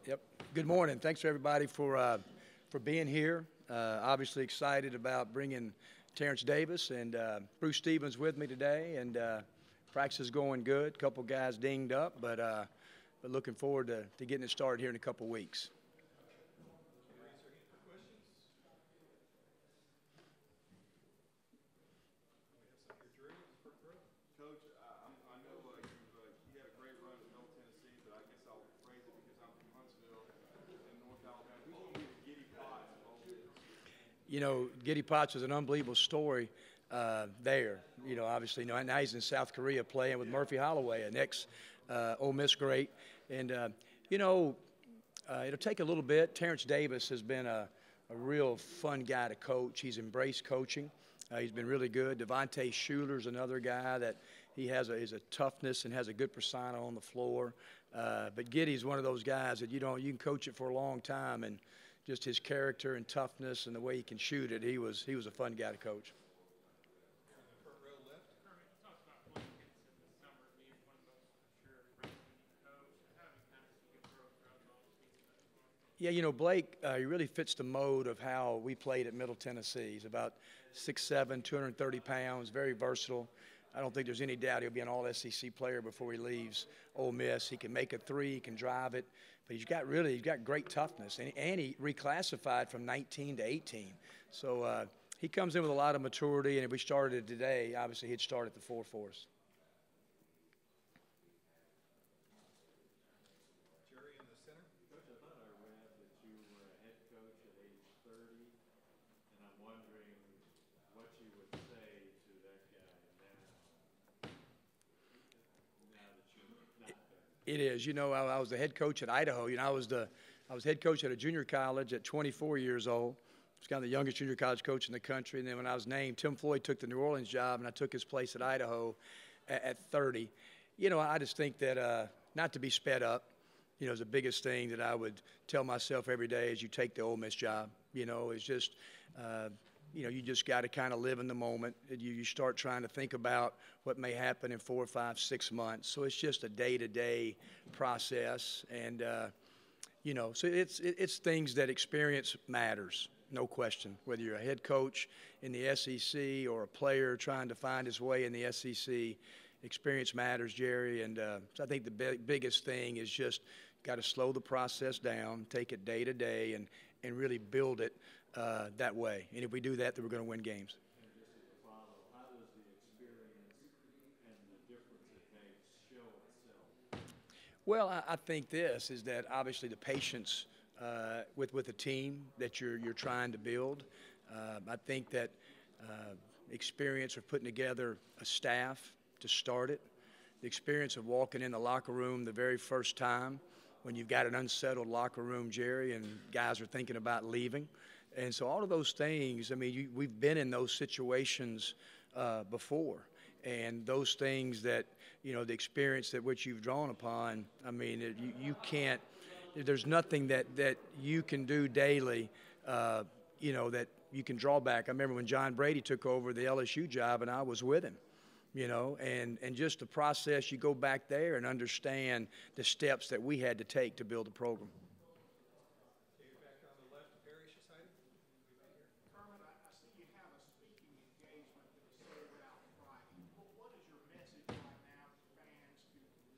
Yep. Good morning. Thanks for everybody for being here. Obviously excited about bringing Terrence Davis and Bruce Stevens with me today, and practice is going good. A couple guys dinged up, but looking forward to getting it started here in a couple weeks. You know, Giddy Potts was an unbelievable story there. You know, obviously, now he's in South Korea playing with Murphy Holloway, an ex-Ole Miss great. And, you know, it'll take a little bit. Terrence Davis has been a real fun guy to coach. He's embraced coaching. He's been really good. Devontae Shuler's another guy that he has is a toughness and has a good persona on the floor. But Giddy's one of those guys that you can coach it for a long time, and just his character and toughness and the way he can shoot it, he was a fun guy to coach. Yeah, you know, Blake, he really fits the mode of how we played at Middle Tennessee. He's about 6'7", 230 pounds, very versatile. I don't think there's any doubt he'll be an all-SEC player before he leaves Ole Miss. He can make a three, he can drive it, but he's got great toughness, and he reclassified from 19 to 18. So he comes in with a lot of maturity, and if we started today, obviously he'd start at the 4 for us. It is. You know, I was the head coach at Idaho. You know, I was head coach at a junior college at 24 years old. I was kind of the youngest junior college coach in the country. And then when I was named, Tim Floyd took the New Orleans job, and I took his place at Idaho at 30. You know, I just think that not to be sped up, you know, is the biggest thing that I would tell myself every day as you take the Ole Miss job. You know, it's just, you know, you just got to kind of live in the moment. You start trying to think about what may happen in 4, 5, 6 months. So it's just a day-to-day process, and you know, so it's things that experience matters, no question. Whether you're a head coach in the SEC or a player trying to find his way in the SEC, experience matters, Jerry. And so I think the biggest thing is just got to slow the process down, take it day to day, and really build it that way. And if we do that, then we're going to win games. And just as a follow, how does the experience and the difference it makes show itself? Well, I think this is that obviously the patience with a team that you're trying to build. I think that experience of putting together a staff to start it, the experience of walking in the locker room the very first time when you've got an unsettled locker room, Jerry, and guys are thinking about leaving. And so all of those things, I mean, we've been in those situations before. And those things that, you know, the experience that which you've drawn upon, I mean, you can't, there's nothing that you can do daily, you know, that you can draw back. I remember when John Brady took over the LSU job, and I was with him. You know, and just the process, you go back there and understand the steps that we had to take to build a program. David, back on the left, Parrish is hiding. Kermit, I see you have a speaking engagement that is sold out Friday. What is your message right now to fans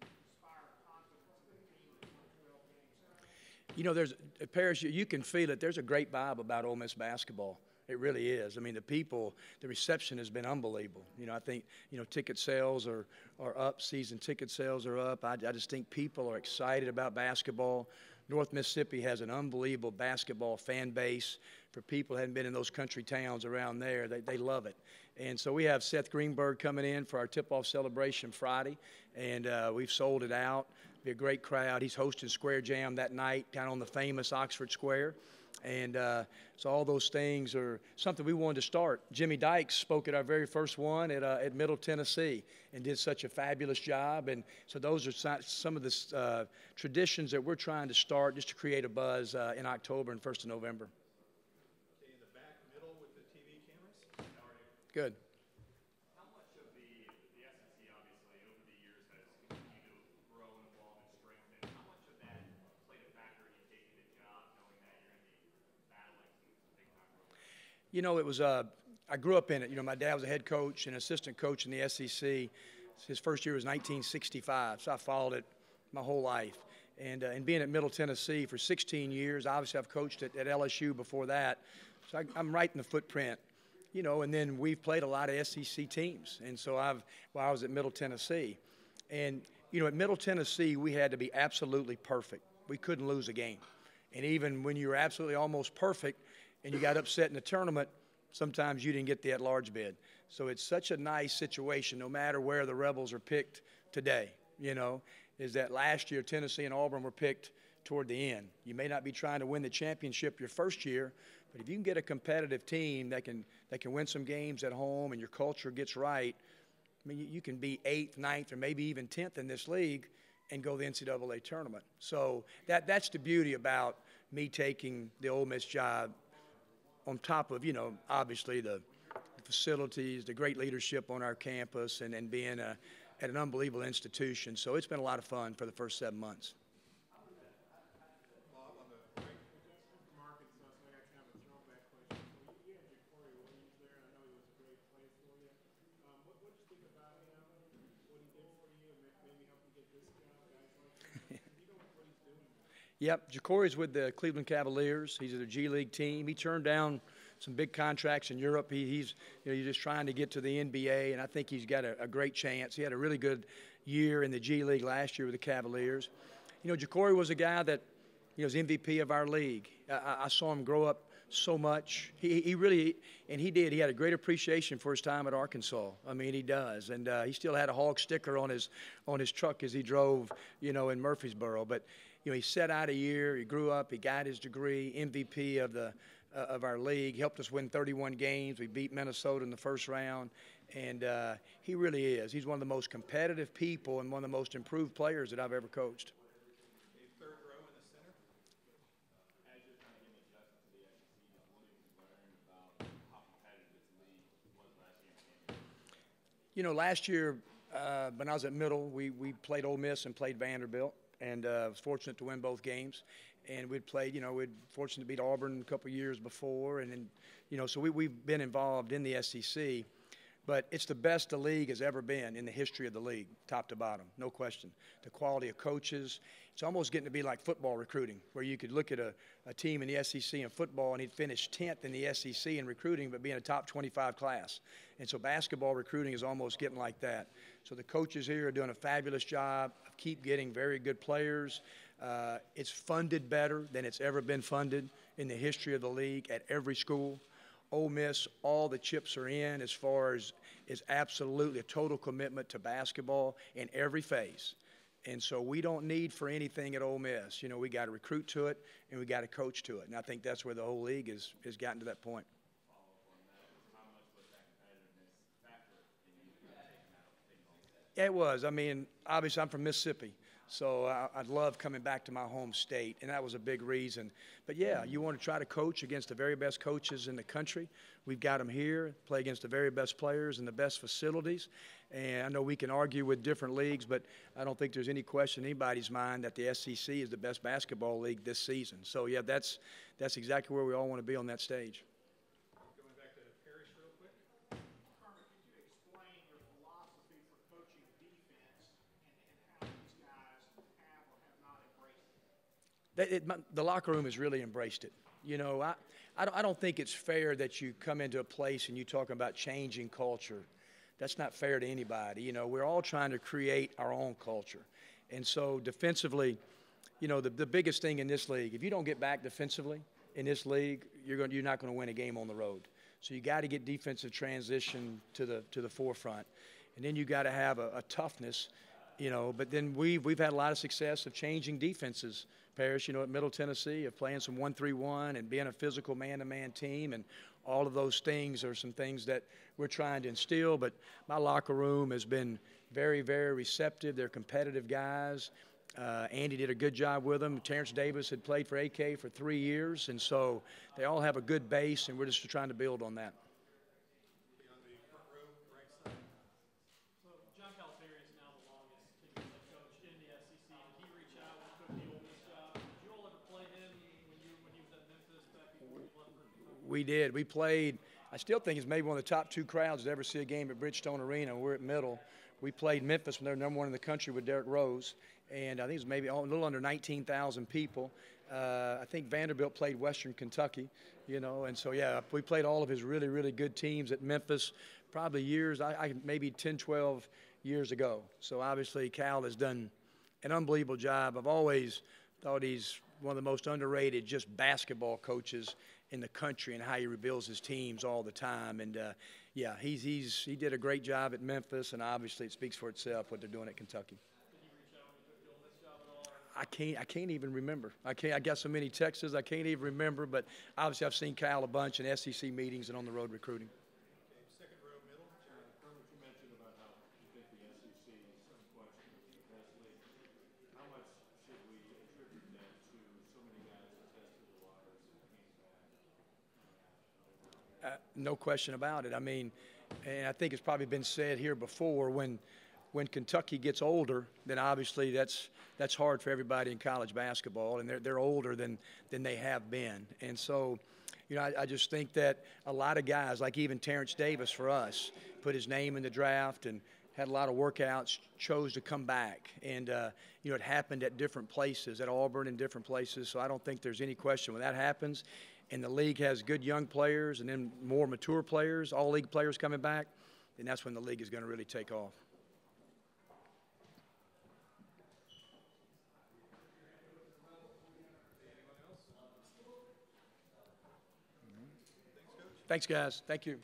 to inspire confidence in the team that won 12 games? You know, there's Parrish, you can feel it. There's a great vibe about Ole Miss basketball. It really is. I mean, the people, the reception has been unbelievable. You know, I think, you know, ticket sales are up, season ticket sales are up. I just think people are excited about basketball. North Mississippi has an unbelievable basketball fan base. For people who hadn't been in those country towns around there, they love it. And so we have Seth Greenberg coming in for our tip-off celebration Friday, and we've sold it out. Be a great crowd. He's hosting Square Jam that night, kind of on the famous Oxford Square. And so all those things are something we wanted to start. Jimmy Dykes spoke at our very first one at Middle Tennessee and did such a fabulous job. And so those are some of the traditions that we're trying to start just to create a buzz in October and 1st of November. Okay, in the back middle with the TV cameras. Good. How much of the SEC, obviously, over the years has continued to grow and evolve and strengthen? How much of that played a You know, it was I grew up in it. You know, my dad was a head coach and assistant coach in the SEC. His first year was 1965, so I followed it my whole life. And being at Middle Tennessee for 16 years, obviously I've coached at LSU before that, so I'm right in the footprint. You know, and then we've played a lot of SEC teams, and so I was at Middle Tennessee. And, you know, at Middle Tennessee, we had to be absolutely perfect. We couldn't lose a game. And even when you were absolutely almost perfect and you got upset in the tournament, sometimes you didn't get the at-large bid. So it's such a nice situation, no matter where the Rebels are picked today, you know, is that last year Tennessee and Auburn were picked toward the end. You may not be trying to win the championship your first year, but if you can get a competitive team that can win some games at home and your culture gets right, I mean, you can be 8th, 9th, or maybe even 10th in this league and go to the NCAA tournament. So that's the beauty about me taking the Ole Miss job, on top of, you know, obviously the facilities, the great leadership on our campus, and being at an unbelievable institution. So it's been a lot of fun for the first 7 months. Bob, on the right, Mark, and so I got kind of a throwback question. So you had Jacory Williams there, and I know he was a great player for you. What did you think about him, what he did for you, and maybe help you get this job, guys like him? You know what he's doing now. Yep, Jacory's with the Cleveland Cavaliers. He's at a G League team. He turned down some big contracts in Europe. He's just trying to get to the NBA, and I think he's got a great chance. He had a really good year in the G League last year with the Cavaliers. You know, Jacory was a guy that, you know, was MVP of our league. I saw him grow up so much. He really, and he did. He had a great appreciation for his time at Arkansas. I mean, he does, and he still had a Hog sticker on his truck as he drove, you know, in Murfreesboro. But you know, he set out a year. He grew up. He got his degree, MVP of our league. Helped us win 31 games. We beat Minnesota in the first round, and he really is. He's one of the most competitive people and one of the most improved players that I've ever coached. A third row in the center. As you're trying to get adjusted to the SEC, just what have you learned about how competitive this league was last year in Kansas? You know, last year when I was at Middle, we played Ole Miss and played Vanderbilt, and was fortunate to win both games. And we'd played, you know, we'd fortunate to beat Auburn a couple of years before, and then, you know, so we've been involved in the SEC. But it's the best the league has ever been in the history of the league, top to bottom, no question. The quality of coaches, it's almost getting to be like football recruiting, where you could look at a team in the SEC in football and he'd finish 10th in the SEC in recruiting, but be in a top 25 class. And so basketball recruiting is almost getting like that. So the coaches here are doing a fabulous job of keep getting very good players. It's funded better than it's ever been funded in the history of the league at every school. Ole Miss, all the chips are in as far as is absolutely a total commitment to basketball in every phase. And so we don't need for anything at Ole Miss. You know, we got to recruit to it and we got to coach to it. And I think that's where the whole league has gotten to that point. Yeah, it was. I mean, obviously I'm from Mississippi. So I love coming back to my home state, and that was a big reason. But, yeah, you want to try to coach against the very best coaches in the country. We've got them here, play against the very best players and the best facilities. And I know we can argue with different leagues, but I don't think there's any question in anybody's mind that the SEC is the best basketball league this season. So, yeah, that's exactly where we all want to be on that stage. Going back to Parrish real quick. Kermit, could you explain your philosophy for coaching defense and how these guys have or have not embraced it? The locker room has really embraced it. You know, I don't think it's fair that you come into a place and you talk about changing culture. That's not fair to anybody. You know, we're all trying to create our own culture. And so defensively, you know, the biggest thing in this league, if you don't get back defensively in this league, you're not going to win a game on the road. So you got to get defensive transition to the forefront. And then you got to have a toughness, you know. But then we've had a lot of success of changing defenses, Parrish, you know, at Middle Tennessee, of playing some 1-3-1 and being a physical man-to-man team, and all of those things are some things that we're trying to instill. But my locker room has been very, very receptive. They're competitive guys. Andy did a good job with them. Terrence Davis had played for AK for 3 years, and so they all have a good base, and we're just trying to build on that. On the front row, right side. So John Calipari is now the longest tenured head coach in the SEC. Did he reach out when he took the Ole Miss job? Did you all ever play him when he was at Memphis back before he left for? We did. We played I still think it's maybe one of the top 2 crowds to ever see a game at Bridgestone Arena. We're at Middle. We played Memphis when they were #1 in the country with Derrick Rose, and I think it was maybe a little under 19,000 people. I think Vanderbilt played Western Kentucky, you know, and so, yeah, we played all of his really, really good teams at Memphis probably years, maybe 10, 12 years ago. So, obviously, Cal has done an unbelievable job. I've always thought he's one of the most underrated just basketball coaches in the country and how he rebuilds his teams all the time. And, yeah, he did a great job at Memphis, and obviously it speaks for itself what they're doing at Kentucky. I can't even remember. I got so many texts, I can't even remember. But obviously, I've seen Cal a bunch in SEC meetings and on the road recruiting. Second row, middle. Kermit, you mentioned about how you think the SEC is unquestionably the best league. How much should we attribute that to so many guys who tested the waters and came back? No question about it. I mean, and I think it's probably been said here before, when Kentucky gets older, then obviously that's hard for everybody in college basketball, and they're older than they have been. And so, you know, I just think that a lot of guys, like even Terrence Davis for us, put his name in the draft and had a lot of workouts, chose to come back. And, you know, it happened at different places, at Auburn and different places. So I don't think there's any question when that happens and the league has good young players and then more mature players, all league players coming back, then that's when the league is going to really take off. Thanks, guys. Thank you.